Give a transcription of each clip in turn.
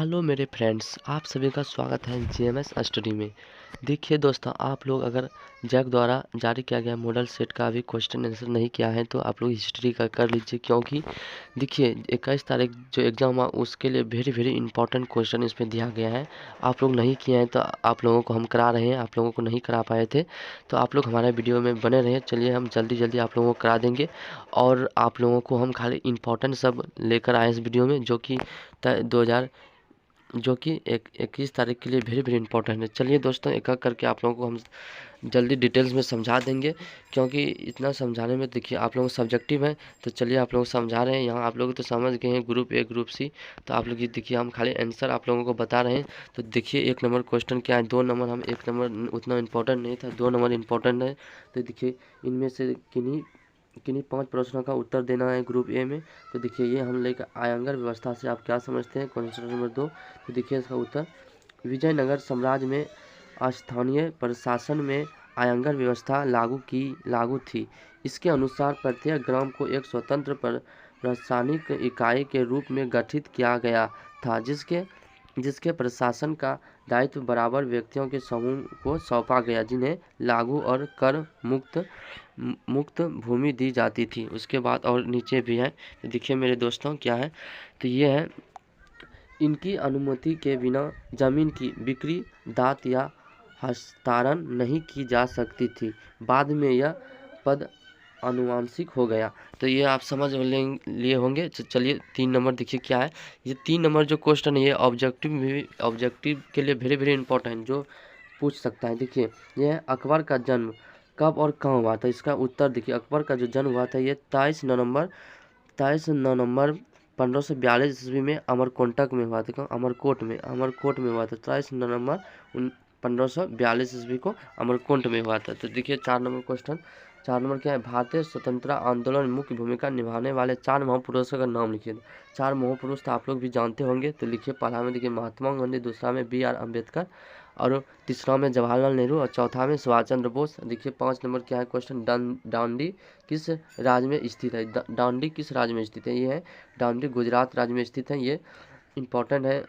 Hello मेरे friends, आप सभी का स्वागत है जीएमएस स्टडी में। देखिए दोस्तों, आप लोग अगर जैक द्वारा जारी किया गया मॉडल सेट का अभी क्वेश्चन आंसर नहीं किया है तो आप लोग हिस्ट्री का कर लीजिए, क्योंकि देखिए 21 तारीख जो एग्ज़ाम हुआ उसके लिए वेरी वेरी इंपॉर्टेंट क्वेश्चन इसमें दिया गया है। आप लोग नहीं किए हैं तो आप लोगों को हम करा रहे हैं, आप लोगों को नहीं करा पाए थे तो आप लोग हमारे वीडियो में बने रहे। चलिए हम जल्दी जल्दी आप लोगों को करा देंगे और आप लोगों को हम खाली इंपॉर्टेंट सब लेकर आए इस वीडियो में, जो कि 21 तारीख के लिए वेरी वेरी इंपॉर्टेंट है। चलिए दोस्तों, एक एक करके आप लोगों को हम जल्दी डिटेल्स में समझा देंगे, क्योंकि इतना समझाने में देखिए आप लोग सब्जेक्टिव हैं। तो चलिए आप लोग समझा रहे हैं। यहाँ आप लोग तो समझ गए हैं ग्रुप ए ग्रुप सी, तो आप लोग ये देखिए हम खाली आंसर आप लोगों को बता रहे हैं। तो देखिए 1 नंबर क्वेश्चन क्या है, 2 नंबर हम 1 नंबर उतना इंपॉर्टेंट नहीं था, 2 नंबर इंपॉर्टेंट है। तो देखिए इनमें से किन्हीं किन्हीं 5 प्रश्नों का उत्तर देना है ग्रुप ए में। तो देखिए ये हम लेकर आयंगर व्यवस्था से आप क्या समझते हैं, क्वेश्चन नंबर 2। तो देखिए इसका उत्तर, विजयनगर साम्राज्य में स्थानीय प्रशासन में आयंगर व्यवस्था लागू थी। इसके अनुसार प्रत्येक ग्राम को एक स्वतंत्र प्रशासनिक इकाई के रूप में गठित किया गया था, जिसके प्रशासन का दायित्व बराबर व्यक्तियों के समूह को सौंपा गया, जिन्हें लागू और कर मुक्त भूमि दी जाती थी। उसके बाद और नीचे भी है, तो देखिए मेरे दोस्तों क्या है, तो ये है, इनकी अनुमति के बिना जमीन की बिक्री, दात या हस्तांतरण नहीं की जा सकती थी। बाद में यह पद आनुवंशिक हो गया। तो ये आप समझ लिए होंगे। चलिए 3 नंबर देखिए क्या है। ये 3 नंबर जो क्वेश्चन है ये ऑब्जेक्टिव के लिए वेरी वेरी इंपॉर्टेंट जो पूछ सकता है। देखिए ये है, अकबर का जन्म कब और कहाँ हुआ था। इसका उत्तर देखिए, अकबर का जो जन्म हुआ था ये 23 नवंबर 1542 ईस्वी में अमरकोंटक में हुआ था। अमरकोट में हुआ था। 23 नवंबर 1542 ईस्वी को अमरकोंट में हुआ था। तो देखिए 4 नंबर क्वेश्चन, 4 नंबर क्या है, भारतीय स्वतंत्रता आंदोलन में मुख्य भूमिका निभाने वाले 4 महापुरुषों का नाम लिखिए। 4 महापुरुष तो आप लोग भी जानते होंगे। तो लिखिए, पहला में देखिए महात्मा गांधी, दूसरा में BR अम्बेडकर, और तीसरा में जवाहरलाल नेहरू, और चौथा में सुभाष चंद्र बोस। देखिए 5 नंबर क्या है क्वेश्चन, दांडी किस राज्य में स्थित है। दांडी किस राज्य में स्थित है, ये है दांडी गुजरात राज्य में स्थित है। ये इंपॉर्टेंट है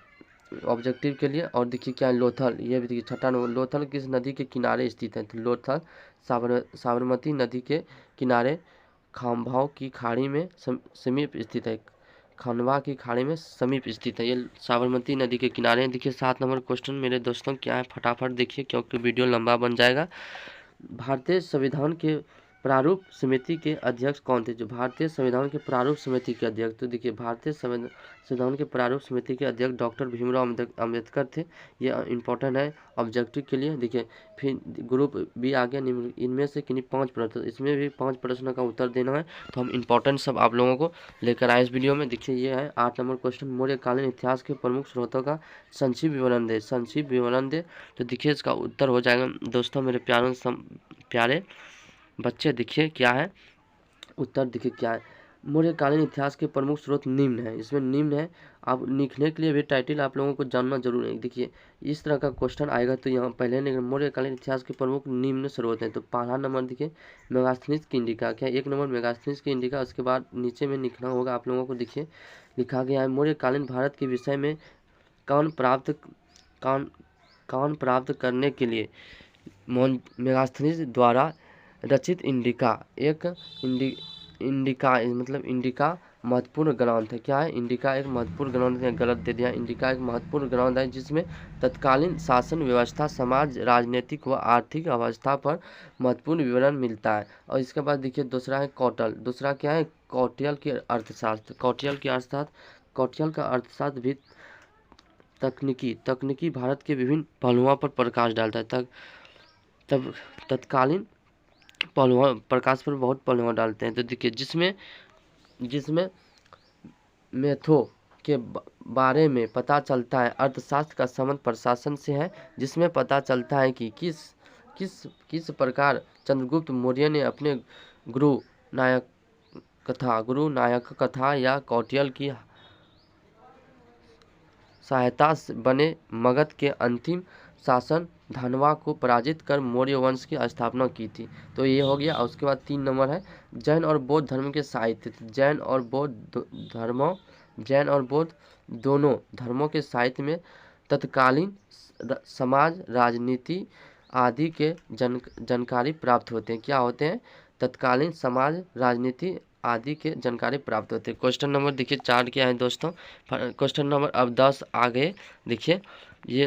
ऑब्जेक्टिव के लिए। और देखिए क्या है, लोथल, ये भी देखिए 6ठा नंबर, लोथल किस नदी के किनारे स्थित है। तो लोथल साबरमती नदी के किनारे खाम्भाव की खाड़ी में समीप स्थित है। खंडवा की खाड़ी में समीप स्थित है, ये साबरमती नदी के किनारे हैं। देखिए 7 नंबर क्वेश्चन मेरे दोस्तों क्या है, फटाफट देखिए क्योंकि वीडियो लंबा बन जाएगा। भारतीय संविधान के प्रारूप समिति के अध्यक्ष कौन थे। जो भारतीय संविधान के प्रारूप समिति के अध्यक्ष, तो देखिए भारतीय संविधान के प्रारूप समिति के अध्यक्ष डॉक्टर भीमराव अम्बेडकर थे। ये इंपॉर्टेंट है ऑब्जेक्टिव के लिए। देखिए फिर ग्रुप बी आ गया, इनमें से किन्हीं 5 प्रश्न, इसमें भी 5 प्रश्नों का उत्तर देना है। तो हम इंपॉर्टेंट सब आप लोगों को लेकर आए इस वीडियो में। देखिए ये है 8 नंबर क्वेश्चन, मौर्यकालीन इतिहास के प्रमुख स्रोतों का संक्षिप्त विवरण दे। तो देखिए इसका उत्तर हो जाएगा दोस्तों मेरे प्यारे बच्चे। देखिए क्या है उत्तर, देखिए क्या है, मौर्यकालीन इतिहास के प्रमुख स्रोत निम्न है। इसमें निम्न है, आप लिखने के लिए भी टाइटल आप लोगों को जानना जरूर है। देखिए इस तरह का क्वेश्चन आएगा तो यहाँ पहले मौर्यकालीन इतिहास के प्रमुख निम्न स्रोत हैं। तो पहला नंबर देखिए मेगास्थनीज की इंडिका, क्या 1 नंबर मेगास्थनीज की इंडिका। उसके बाद नीचे में लिखना होगा आप लोगों को। देखिए लिखा गया है, मौर्यकालीन भारत के विषय में कान प्राप्त करने के लिए मेगास्थनीज द्वारा रचित इंडिका इंडिका महत्वपूर्ण ग्रंथ है। क्या है, इंडिका एक महत्वपूर्ण ग्रंथ है, गलत दे दिया। इंडिका एक महत्वपूर्ण ग्रंथ है जिसमें तत्कालीन शासन व्यवस्था, समाज, राजनीतिक व आर्थिक अवस्था पर महत्वपूर्ण विवरण मिलता है। और इसके बाद देखिए दूसरा है कौटिल्य। दूसरा क्या है, कौटिल्य के अर्थशास्त्र। कौटिल्य का अर्थशास्त्र भी तकनीकी भारत के विभिन्न पहलुओं पर प्रकाश डालता है। तब तत्कालीन पहलुओं प्रकाश पर बहुत पहलुओं डालते हैं। तो देखिए जिसमें मेथो के बारे में पता चलता है, अर्थशास्त्र का संबंध प्रशासन से है, जिसमें पता चलता है कि किस प्रकार चंद्रगुप्त मौर्य ने अपने गुरु नायक कथा या कौटिल्य की सहायता से बने मगध के अंतिम शासन धनवा को पराजित कर मौर्य वंश की स्थापना की थी। तो ये हो गया। उसके बाद 3 नंबर है, जैन और बौद्ध धर्म के साहित्य। जैन और बौद्ध जैन और बौद्ध दोनों धर्मों के साहित्य में तत्कालीन समाज, राजनीति आदि के जानकारी प्राप्त होते हैं। क्या होते हैं? तत्कालीन समाज, राजनीति आदि के जानकारी प्राप्त होते हैं। क्वेश्चन नंबर देखिए 4 क्या है दोस्तों। क्वेश्चन नंबर अब 10 आ गए। देखिए ये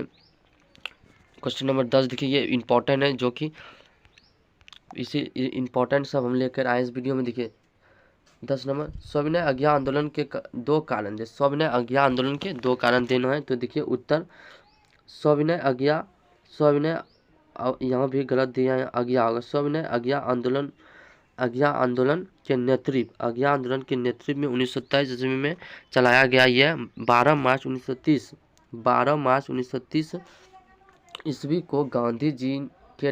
क्वेश्चन नंबर 10 देखिए, ये इम्पोर्टेंट है, जो कि इसी इम्पोर्टेंट सब हम लेकर आए इस वीडियो में। देखिए 10 नंबर, सविनय अज्ञा आंदोलन के दो कारण। जैसे सविनय अज्ञा आंदोलन के दो कारण देना है, तो देखिए उत्तर सविनय अज्ञा, सविनय यहाँ भी गलत दिया है, अज्ञा होगा। सविनय अज्ञा आंदोलन, अज्ञा आंदोलन के नेतृत्व, अज्ञा आंदोलन के नेतृत्व में 1927 ईस्वी में चलाया गया। यह 12 मार्च 1930 ईस्वी को गांधी जी के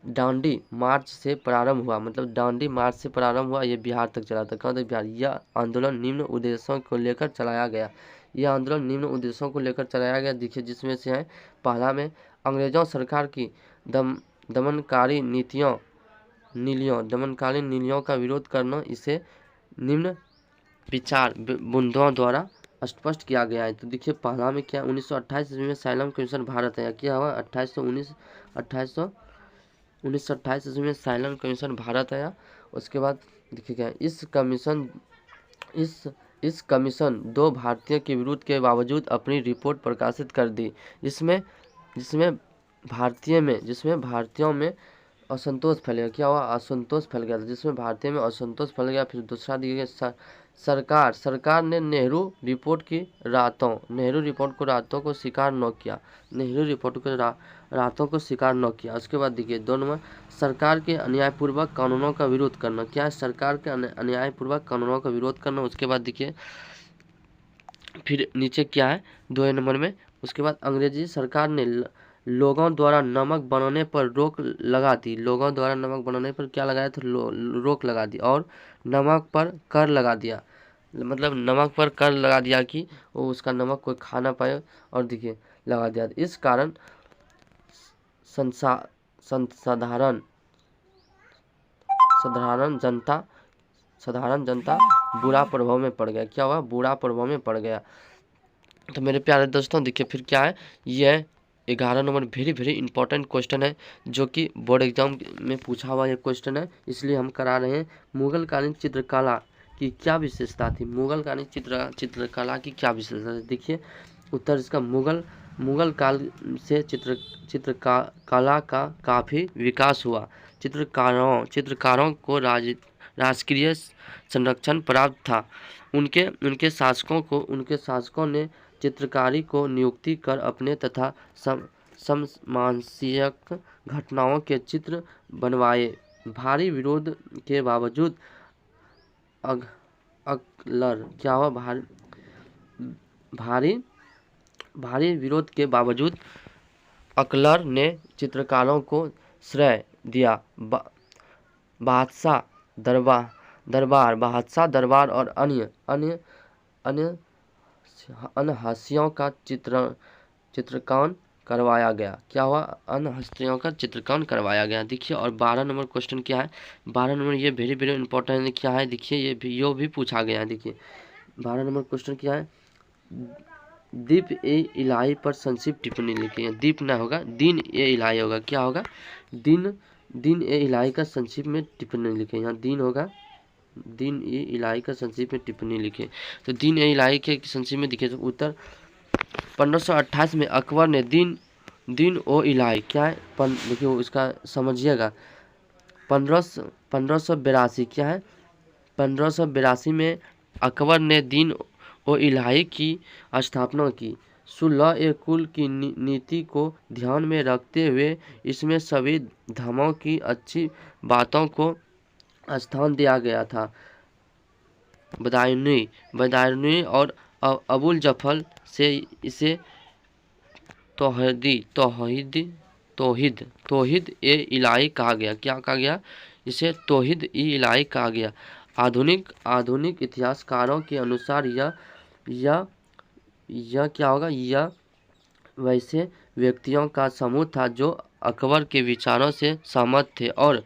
डांडी मार्च से प्रारंभ हुआ। मतलब डांडी मार्च से प्रारंभ हुआ, ये बिहार तक चला था। कहाँ तक? बिहार। यह आंदोलन निम्न उद्देश्यों को लेकर चलाया गया। यह आंदोलन निम्न उद्देश्यों को लेकर चलाया गया, देखिए, जिसमें से है पहला में अंग्रेजों सरकार की दमनकारी नीतियों का विरोध करना। इसे निम्न विचार बुंदों द्वारा स्पष्ट किया गया है। तो देखिए पहला में क्या, 1928 ईस्वी में साइलम कमीशन भारत आया। क्या हुआ? 1928 ईस्वी में साइलम कमीशन भारत आया। उसके बाद देखिए क्या, इस कमीशन दो भारतीयों के विरोध के बावजूद अपनी रिपोर्ट प्रकाशित कर दी, जिसमें भारतीयों में असंतोष फैल गया। क्या हुआ? असंतोष फैल गया था, जिसमें भारतीयों में असंतोष फैल गया। फिर दूसरा दिया गया, सरकार ने नेहरू रिपोर्ट को रातों को स्वीकार न किया। नेहरू रिपोर्ट को रातों को स्वीकार न किया। उसके बाद देखिए 2 नंबर, सरकार के अन्यायपूर्वक कानूनों का विरोध करना। क्या है? सरकार के अन्यायपूर्वक कानूनों का विरोध करना। उसके बाद देखिए फिर नीचे क्या है 2 नंबर में, उसके बाद अंग्रेजी सरकार ने लोगों द्वारा नमक बनाने पर रोक लगा दी। लोगों द्वारा नमक बनाने पर क्या लगाया था? रोक लगा दी। और नमक पर कर लगा दिया। मतलब नमक पर कर लगा दिया कि वो उसका नमक कोई खा ना पाए, और देखिए लगा दिया। इस कारण साधारण जनता बुरा प्रभाव में पड़ गया। क्या हुआ? बुरा प्रभाव में पड़ गया। तो मेरे प्यारे दोस्तों देखिए फिर क्या है, यह 11 number very very important question है, जो कि बोर्ड एग्जाम में पूछा हुआ ये क्वेश्चन है, इसलिए हम करा रहे हैं। मुगलकालीन चित्रकला की क्या विशेषता थी? मुगलकालीन चित्रकला की क्या विशेषता थी? देखिए उत्तर इसका, मुगल काल से चित्रकला का काफ़ी विकास हुआ। चित्रकारों को राजकीय संरक्षण प्राप्त था। उनके शासकों ने चित्रकारी को नियुक्ति कर अपने तथा समसामयिक घटनाओं के चित्र बनवाए। भारी विरोध के बावजूद अकबर, क्या हुआ? भारी विरोध के बावजूद अकबर ने चित्रकारों को श्रेय दिया। बादशाह दरबार और अन्य हस्तियों का चित्रकान करवाया गया। क्या हुआ? अन्य हस्तियों का चित्रकान करवाया गया। देखिए और 12 नंबर क्वेश्चन क्या है? 12 नंबर ये वेरी वेरी इंपॉर्टेंट है। क्या है? देखिए ये भी पूछा गया है। देखिए 12 नंबर क्वेश्चन क्या है? दीप ए इलाही पर संक्षिप्त टिप्पणी लिखी है। दीप ना होगा, दीन ए इलाही होगा। क्या होगा? दीन ए इलाही का संक्षिप्त में टिप्पणी लिखे। यहाँ दीन होगा, दीन ए इलाही का संक्षिप्त में टिप्पणी लिखे। तो दीन ए इलाही के संक्षिप्त में दिखे। तो उत्तर 1528 में अकबर ने दीन ओ इलाही, क्या है? देखिए इसका समझिएगा, 1582 क्या है? 1582 में अकबर ने दीन ओ इलाही की स्थापना की। सुलह-ए-कुल की नीति को ध्यान में रखते हुए इसमें सभी धर्मों की अच्छी बातों को स्थान दिया गया था। बदायूनी और अबुल जफर से इसे तौहीद ए इलाही कहा गया। क्या कहा गया? इसे तौहीद ए इलाही कहा गया। आधुनिक इतिहासकारों के अनुसार यह क्या होगा? यह वैसे व्यक्तियों का समूह था जो अकबर के विचारों से सहमत थे और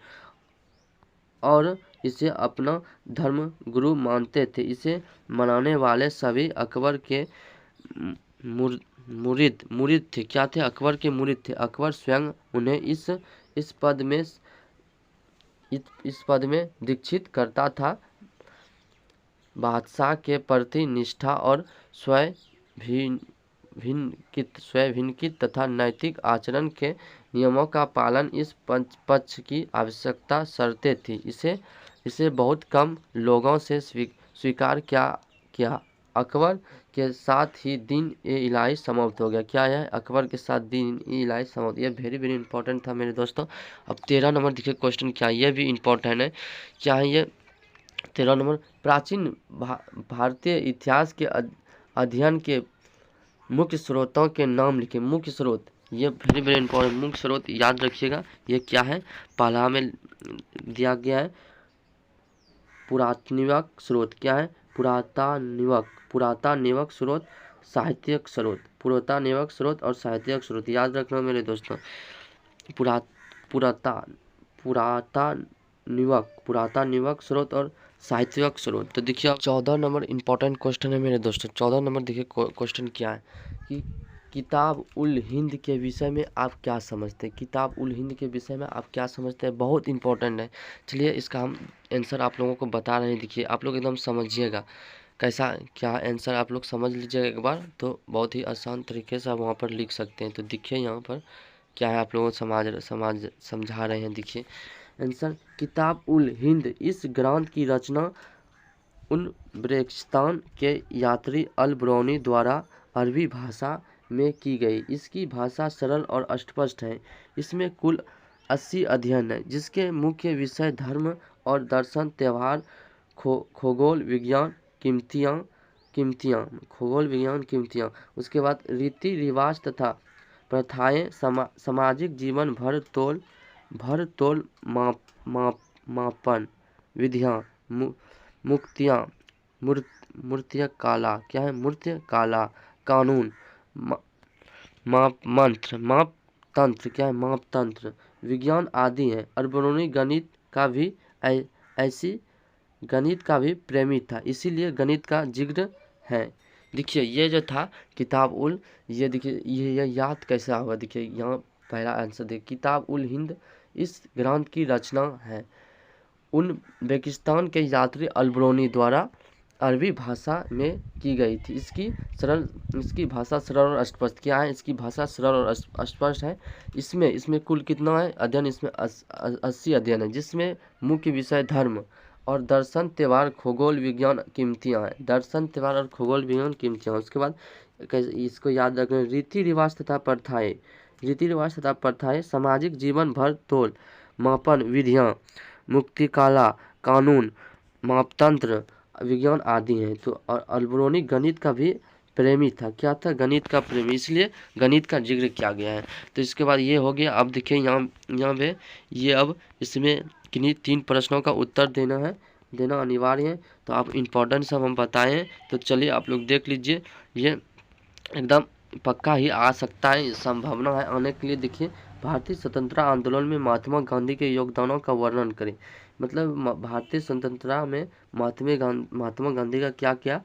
इसे अपना धर्म गुरु मानते थे। इसे मनाने वाले सभी अकबर के मुरीद थे। क्या थे? अकबर के मुरीद थे। अकबर स्वयं उन्हें इस पद में दीक्षित करता था। बादशाह के प्रति निष्ठा और स्वभिन्नकित तथा नैतिक आचरण के नियमों का पालन इस पक्ष की आवश्यकता शर्तें थी। इसे बहुत कम लोगों से स्वीकार किया। अकबर के साथ ही दीन ए इलाही समाप्त हो गया। क्या है? अकबर के साथ दीन ए इलाही समाप्त। ये वेरी वेरी इंपॉर्टेंट था मेरे दोस्तों। अब 13 नंबर देखिए क्वेश्चन क्या है, ये भी इंपॉर्टेंट है। क्या है ये? 13 नंबर, प्राचीन भारतीय इतिहास के अध्ययन के मुख्य स्रोतों के नाम लिखे। मुख्य स्रोत, ये वेरी वेरी इंपॉर्टेंट। मुख्य स्रोत याद रखिएगा, ये क्या है? पहला में दिया गया है पुरातात्विक स्रोत। क्या है? पुरातात्विक स्रोत, साहित्यिक स्रोत। पुरातात्विक स्रोत और साहित्यिक स्रोत याद रखना मेरे दोस्तों। पुरातात्विक स्रोत और साहित्यिक स्रोत। तो देखिए 14 नंबर इंपॉर्टेंट क्वेश्चन है मेरे दोस्तों। 14 नंबर देखिए क्वेश्चन क्या है कि किताब उल हिंद के विषय में आप क्या समझते हैं? किताब उल हिंद के विषय में आप क्या समझते हैं? बहुत इंपॉर्टेंट है। चलिए इसका हम आंसर आप लोगों को बता रहे हैं। देखिए आप लोग एकदम समझिएगा कैसा क्या आंसर, आप लोग समझ लीजिएगा एक बार, तो बहुत ही आसान तरीके से आप वहाँ पर लिख सकते हैं। तो देखिए यहाँ पर क्या है, आप लोगों को समझा रहे हैं। देखिए आंसर, किताब उल हिंद इस ग्रंथ की रचना उज़्बेकिस्तान के यात्री अल बरूनी द्वारा अरबी भाषा में की गई। इसकी भाषा सरल और स्पष्ट है। इसमें कुल 80 अध्ययन है, जिसके मुख्य विषय धर्म और दर्शन, त्यौहार, खगोल विज्ञान, कीमतियाँ, उसके बाद रीति रिवाज तथा प्रथाएं, सामाजिक जीवन, भर तोल मापन विधियाँ, मूर्तिय कला। क्या है? मूर्तिय कला, कानून, मापतंत्र। क्या है? मापतंत्र, विज्ञान आदि है। अल-बरूनी गणित का भी प्रेमी था, इसीलिए गणित का जिक्र है। देखिए ये जो था किताब उल, ये देखिए ये याद कैसा होगा। देखिए यहाँ पहला आंसर देखिए, किताब उल हिंद इस ग्रंथ की रचना है उज़्बेकिस्तान के यात्री अल बरूनी द्वारा अरबी भाषा में की गई थी। इसकी भाषा सरल और स्पष्ट। क्या है? इसकी भाषा सरल और स्पष्ट है। इसमें कुल कितना है अध्ययन? इसमें 80 अध्ययन है, जिसमें मुख्य विषय धर्म और दर्शन, त्यौहार, खगोल विज्ञान, कीमतियाँ है। दर्शन, त्यौहार और खगोल विज्ञान, कीमतियाँ। उसके बाद इसको याद रखना, रीति रिवाज तथा प्रथाएं, सामाजिक जीवन, भर तोल मापन विधियाँ, मुक्तिकाला, कानून, मापतंत्र, विज्ञान आदि हैं। तो अल-बरूनी गणित का भी प्रेमी था। क्या था? गणित का प्रेमी, इसलिए गणित का जिक्र किया गया है। तो इसके बाद ये हो गया। अब देखिए यहाँ पे ये अब इसमें किन्हीं 3 प्रश्नों का उत्तर देना अनिवार्य है। तो आप इम्पोर्टेंट सब हम बताएं, तो चलिए आप लोग देख लीजिए। ये एकदम पक्का ही आ सकता है, संभावना है आने के लिए। देखिए, भारतीय स्वतंत्रता आंदोलन में महात्मा गांधी के योगदानों का वर्णन करें। मतलब भारतीय स्वतंत्रता में महात्मा गांधी का क्या क्या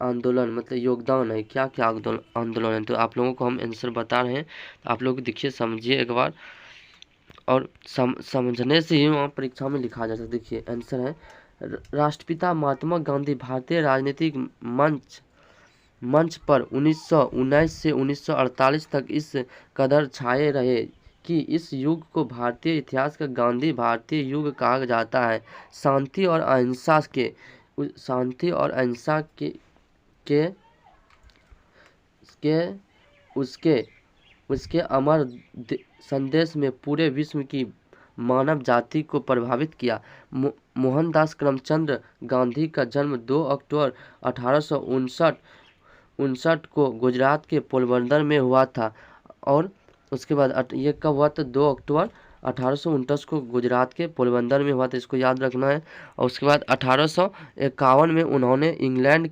आंदोलन, मतलब योगदान है, क्या क्या आंदोलन है। तो आप लोगों को हम आंसर बता रहे हैं, तो आप लोग देखिए, समझिए एक बार, और समझने से ही वहाँ परीक्षा में लिखा जा सकता है। देखिए आंसर है, राष्ट्रपिता महात्मा गांधी भारतीय राजनीतिक मंच पर 1919 से 1948 तक इस कदर छाए रहे कि इस युग को भारतीय इतिहास का गांधी भारतीय युग कहा जाता है। शांति और अहिंसा के उसके अमर संदेश में पूरे विश्व की मानव जाति को प्रभावित किया। मोहनदास करमचंद गांधी का जन्म 2 अक्टूबर 1859 को गुजरात के पोरबंदर में हुआ था। और उसके बाद ये कब हुआ था? 2 अक्टूबर 1849 को गुजरात के पोरबंदर में हुआ था, इसको याद रखना है। और उसके बाद 1851 में उन्होंने इंग्लैंड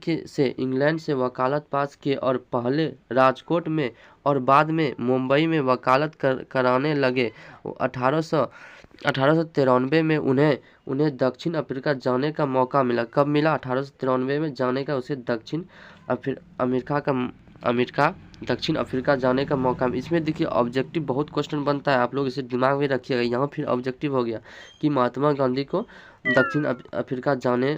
से वकालत पास की और पहले राजकोट में और बाद में मुंबई में वकालत कराने लगे। 1893 में उन्हें दक्षिण अफ्रीका जाने का मौका मिला। कब मिला? 1893 में जाने का उसे दक्षिण अफ्रीका जाने का मौका। इसमें देखिए ऑब्जेक्टिव बहुत क्वेश्चन बनता है, आप लोग इसे दिमाग में रखिएगा। यहाँ फिर ऑब्जेक्टिव हो गया कि महात्मा गांधी को दक्षिण अफ्रीका जाने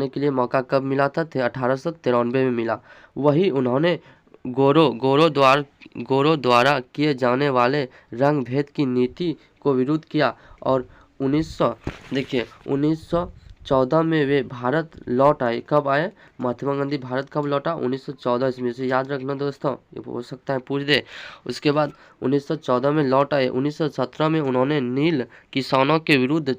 के लिए मौका कब मिला था? 1893 में मिला। वही उन्होंने गोरों द्वारा किए जाने वाले रंग भेद की नीति को विरोध किया और 1914 में वे भारत लौट आए। कब आए महात्मा गांधी? भारत कब लौटा? 1914 ईस्वी से, याद रखना दोस्तों, ये हो सकता है पूछ दे। उसके बाद 1914 में लौट आए। 1917 में उन्होंने नील किसानों के विरुद्ध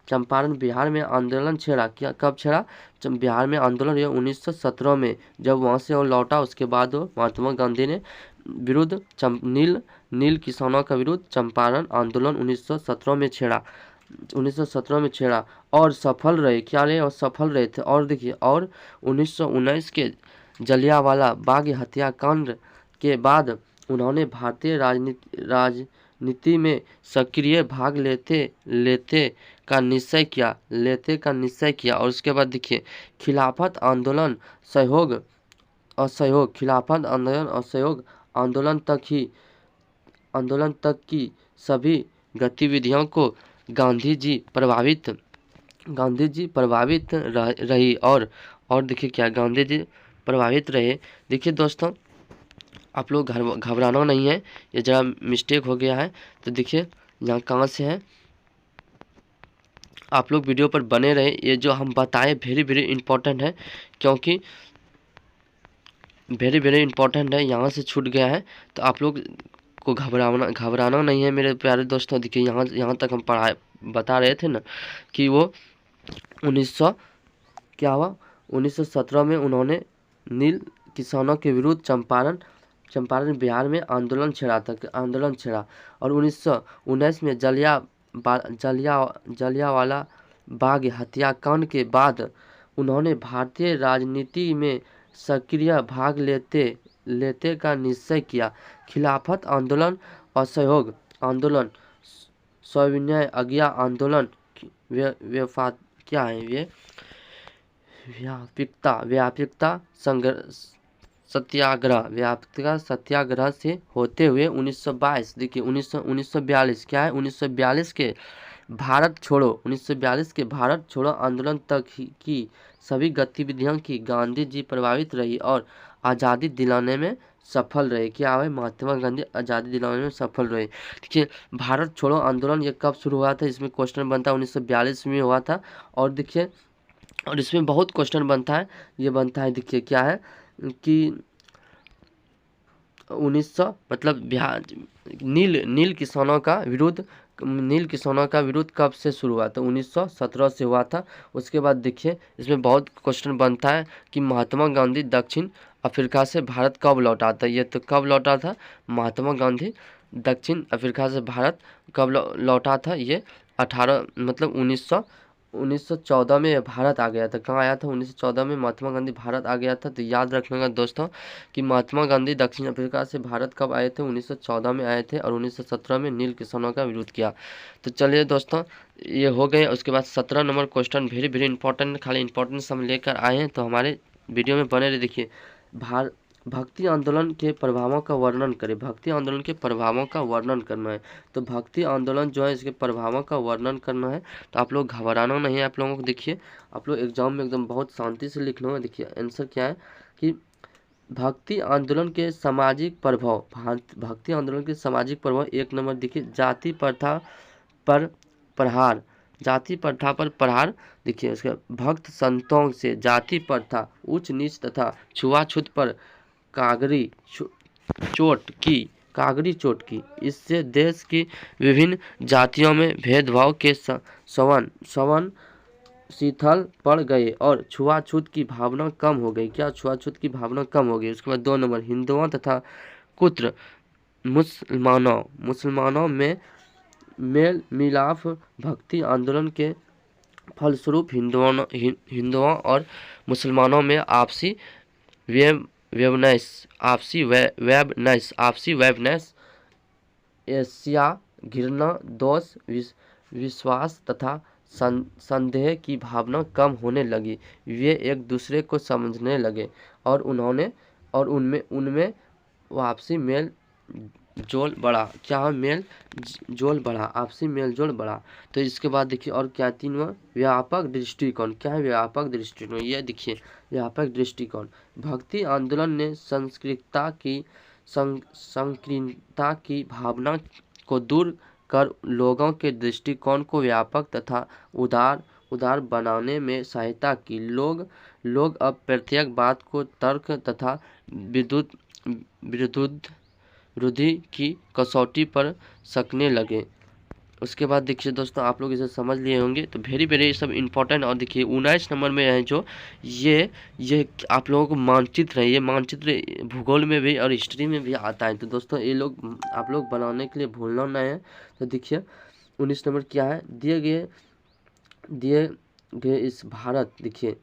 चंपारण बिहार में आंदोलन छेड़ा। क्या कब छेड़ा? बिहार में आंदोलन हुआ 1917 में। जब वहाँ से वो लौटा उसके बाद वो महात्मा गांधी ने विरुद्ध नील किसानों का विरुद्ध चंपारण आंदोलन 1917 में छेड़ा और सफल रहे। क्या रहे? और सफल रहे थे। और देखिए, और 1919 के जलियांवाला बाग हत्याकांड के बाद उन्होंने भारतीय राजनीति में सक्रिय भाग लेते का निश्चय किया। और उसके बाद देखिए, खिलाफत आंदोलन खिलाफत आंदोलन असहयोग आंदोलन तक की सभी गतिविधियों को गांधी जी प्रभावित रही। और देखिए क्या, गांधी जी प्रभावित रहे। देखिए दोस्तों, आप लोग घबराना नहीं है, ये जरा मिस्टेक हो गया है। तो देखिए यहाँ कहाँ से है, आप लोग वीडियो पर बने रहे। ये जो हम बताएं वेरी इंपॉर्टेंट है, क्योंकि वेरी इंपॉर्टेंट है, यहाँ से छूट गया है। तो आप लोग को घबराना नहीं है मेरे प्यारे दोस्तों। देखिए यहाँ तक हम बता रहे थे ना कि वो 1917 में उन्होंने नील किसानों के विरुद्ध चंपारण बिहार में आंदोलन छेड़ा। और 1919 में जलियांवाला बाग हत्याकांड के बाद उन्होंने भारतीय राजनीति में सक्रिय भाग लेते का निश्चय किया। खिलाफत आंदोलन, असहयोग आंदोलन, सविनय अवज्ञा आंदोलन, व्यापकता सत्याग्रह से होते हुए 1922, देखिए 1942, क्या है 1942 के भारत छोड़ो आंदोलन तक की सभी गतिविधियों की गांधी जी प्रभावित रही और आज़ादी दिलाने में सफल रहे। क्या है? महात्मा गांधी आज़ादी दिलाने में सफल रहे। देखिए भारत छोड़ो आंदोलन ये कब शुरू हुआ था? इसमें क्वेश्चन बनता है 1942 में हुआ था। और देखिए, और इसमें बहुत क्वेश्चन बनता है, ये बनता है देखिए क्या है कि 1900 मतलब बिहार नील किसानों का विरोध कब से शुरू हुआ था? 1917 से हुआ था। उसके बाद देखिए इसमें बहुत क्वेश्चन बनता है कि महात्मा गांधी दक्षिण अफ्रीका से भारत कब लौटा था? ये तो कब लौटा था महात्मा गांधी दक्षिण अफ्रीका से भारत कब लौटा था? ये 1914 में भारत आ गया था। कहाँ आया था? 1914 में महात्मा गांधी भारत आ गया था। तो याद रखना दोस्तों कि महात्मा गांधी दक्षिण अफ्रीका से भारत कब आए थे? 1914 में आए थे और 1917 में नील किसानों का विरोध किया। तो चलिए दोस्तों, ये हो गए। उसके बाद 17 नंबर क्वेश्चन वेरी इंपॉर्टेंट, खाली इंपॉर्टेंस हम लेकर आए हैं, तो हमारे वीडियो में बने रहे। देखिए, भक्ति आंदोलन के प्रभावों का वर्णन करें। भक्ति आंदोलन के प्रभावों का वर्णन करना है। तो भक्ति आंदोलन जो है इसके प्रभावों का वर्णन करना है। तो आप लोग घबराना नहीं है आप लोगों को। देखिए आप लोग एग्जाम में एकदम बहुत शांति से लिखना है। देखिए आंसर क्या है कि भक्ति आंदोलन के सामाजिक प्रभाव। भक्ति आंदोलन के सामाजिक प्रभाव 1 नंबर देखिए, जाति प्रथा पर प्रहार। देखिए उसका भक्त संतों से जाति प्रथा, उच्च नीच तथा छुआछूत पर कागरी चोट की। इससे देश की विभिन्न जातियों में भेदभाव के सवन शीतल पड़ गए और छुआछूत की भावना कम हो गई। क्या? छुआछूत की भावना कम हो गई। उसके बाद 2 नंबर, हिंदुओं तथा मुसलमानों में मेल मिलाप भक्ति आंदोलन के फलस्वरूप हिंदुओं और मुसलमानों में आपसी वेबनेस एशिया घृणा दोष विश्वास तथा संदेह की भावना कम होने लगी। वे एक दूसरे को समझने लगे और उनमें आपसी मेल जोल बढ़ा। क्या मेल जोल बढ़ा, आपसी मेल जोल बढ़ा। तो इसके बाद देखिए और क्या तीनवा व्यापक दृष्टिकोण। क्या है व्यापक दृष्टिकोण, ये देखिए व्यापक दृष्टिकोण। भक्ति आंदोलन ने संकीर्णता की भावना को दूर कर लोगों के दृष्टिकोण को व्यापक तथा उदार बनाने में सहायता की। लोग अब प्रत्येक बात को तर्क तथा विरुद्धि की कसौटी पर सकने लगे। उसके बाद देखिए दोस्तों आप लोग इसे समझ लिए होंगे, तो वेरी सब इम्पोर्टेंट। और देखिए 19 नंबर में है जो ये आप लोगों को मानचित्र है। ये मानचित्र भूगोल में भी और हिस्ट्री में भी आता है। तो दोस्तों ये लोग आप लोग बनाने के लिए भूलना नहीं है। तो देखिए 19 नंबर क्या है, दिए गए इस भारत, देखिए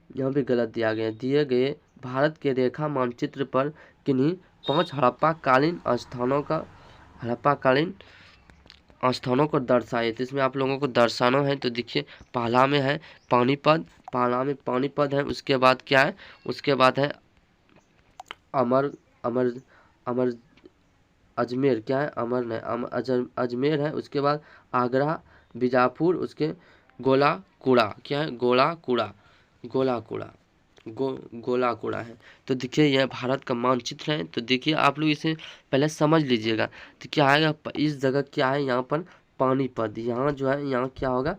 यहाँ पे गलत दिया गया, दिए गए भारत के रेखा मानचित्र पर किन्हीं 5 हड़प्पाकालीन स्थानों को दर्शाए। तो इसमें आप लोगों को दर्शाना है। तो देखिए पहला में है पानीपत है। उसके बाद क्या है, उसके बाद है अमर अजमेर, क्या है अजमेर है। उसके बाद आगरा, बीजापुर, उसके गोलाकुड़ा, क्या है गोलाकुड़ा है। तो देखिए यह भारत का मानचित्र है। तो देखिए आप लोग इसे पहले समझ लीजिएगा। तो क्या आएगा, इस जगह क्या है, यहाँ पर पानीपत, यहाँ जो है यहाँ क्या होगा,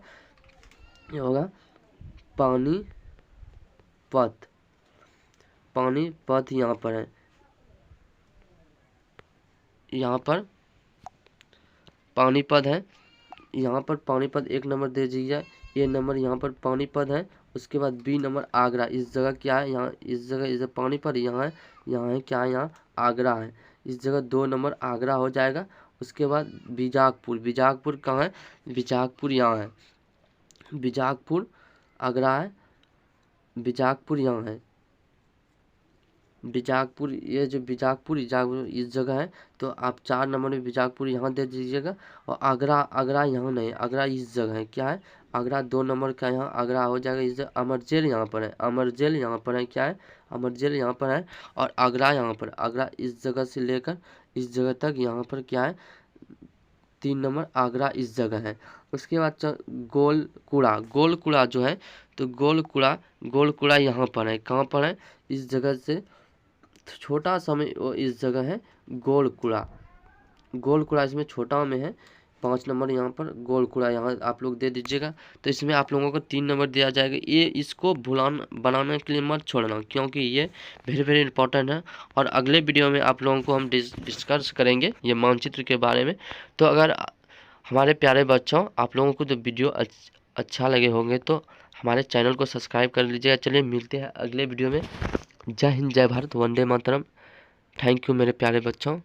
ये होगा पानीपत यहाँ पर है, यहाँ पर पानीपत है। यहाँ पर पानीपत एक नंबर दे दीजिए, ये नंबर यहाँ पर पानीपत है। उसके बाद बी नंबर आगरा, इस जगह क्या है, यहाँ इस जगह पानीपत यहाँ है क्या है, यहाँ आगरा है। इस जगह 2 नंबर आगरा हो जाएगा। उसके बाद बीजापुर कहाँ है, बीजापुर यहाँ है, बीजापुर आगरा है, बीजापुर यहाँ है, बीजापुर, ये जो बीजापुर इस जगह है। तो आप 4 नंबर में बीजापुर यहाँ दे दीजिएगा। और आगरा यहाँ नहीं, आगरा इस जगह है, क्या है आगरा 2 नंबर का यहाँ आगरा हो जाएगा। इस जगह अमरजेल यहाँ पर है, अमरजेल यहाँ पर है, क्या है अमरजेल यहाँ पर है। और आगरा यहाँ पर, आगरा इस जगह से लेकर इस जगह तक यहाँ पर क्या है 3 नंबर आगरा इस जगह है। उसके बाद गोलकुड़ा जो है, तो गोलकुड़ा यहाँ पर है, कहाँ पर है, इस जगह से छोटा सा में वो इस जगह है गोलकुड़ा इसमें छोटा में है। 5 नंबर यहाँ पर गोलकुड़ा यहाँ आप लोग दे दीजिएगा। तो इसमें आप लोगों को 3 नंबर दिया जाएगा। ये इसको बनाने के लिए मत छोड़ना, क्योंकि ये वेरी इंपॉर्टेंट है। और अगले वीडियो में आप लोगों को हम डिस्कस करेंगे ये मानचित्र के बारे में। तो अगर हमारे प्यारे बच्चों आप लोगों को तो वीडियो अच्छा लगे होंगे तो हमारे चैनल को सब्सक्राइब कर लीजिएगा। चलिए मिलते हैं अगले वीडियो में। जय हिंद, जय भारत, वंदे मातरम। थैंक यू मेरे प्यारे बच्चों।